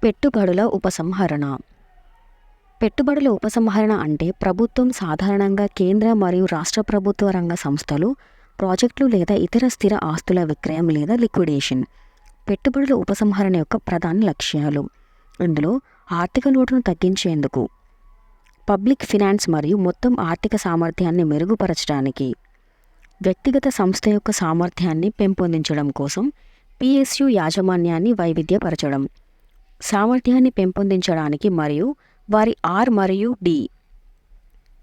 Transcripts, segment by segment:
పెట్టుబడుల ఉపసంహరణ. పెట్టుబడుల ఉపసంహరణ అంటే ప్రభుత్వం, సాధారణంగా కేంద్ర మరియు రాష్ట్ర ప్రభుత్వ రంగ సంస్థలు, ప్రాజెక్టులు లేదా ఇతర స్థిర ఆస్తుల విక్రయం లేదా లిక్విడేషన్. పెట్టుబడుల ఉపసంహరణ యొక్క ప్రధాన లక్ష్యాలు. ఇందులో ఆర్థిక లోటును తగ్గించేందుకు, పబ్లిక్ ఫినాన్స్ మరియు మొత్తం ఆర్థిక సామర్థ్యాన్ని మెరుగుపరచడానికి, వ్యక్తిగత సంస్థ యొక్క సామర్థ్యాన్ని పెంపొందించడం కోసం పిఎస్యు యాజమాన్యాన్ని వైవిధ్యపరచడం, సామర్థ్యాన్ని పెంపొందించడానికి మరియు వారి ఆర్ మరియు డి.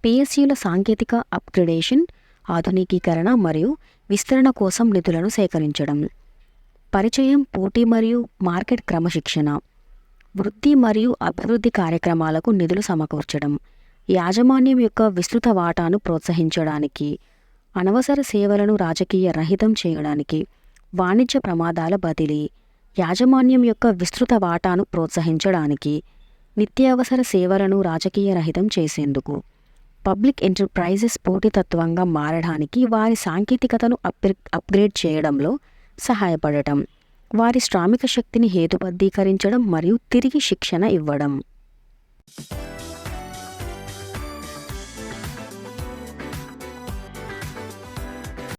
పిఎస్యుల సాంకేతిక అప్గ్రేడేషన్, ఆధునికీకరణ మరియు విస్తరణ కోసం నిధులను సేకరించడం, పరిచయం, పోటీ మరియు మార్కెట్ క్రమశిక్షణ, వృద్ధి మరియు అభివృద్ధి కార్యక్రమాలకు నిధులు సమకూర్చడం, యాజమాన్యం యొక్క విస్తృత వాటాను ప్రోత్సహించడానికి, అనవసర సేవలను రాజకీయ రహితం చేయడానికి, వాణిజ్య ప్రమాదాల బదిలీ, యాజమాన్యం యొక్క విస్తృత వాటాను ప్రోత్సహించడానికి, నిత్యావసర సేవలను రాజకీయ రహితం చేసేందుకు, పబ్లిక్ ఎంటర్ప్రైజెస్ పోటీతత్వంగా మారడానికి వారి సాంకేతికతను అప్గ్రేడ్ చేయడంలో సహాయపడటం, వారి శ్రామిక శక్తిని హేతుబద్ధీకరించడం మరియు తిరిగి శిక్షణ ఇవ్వడం.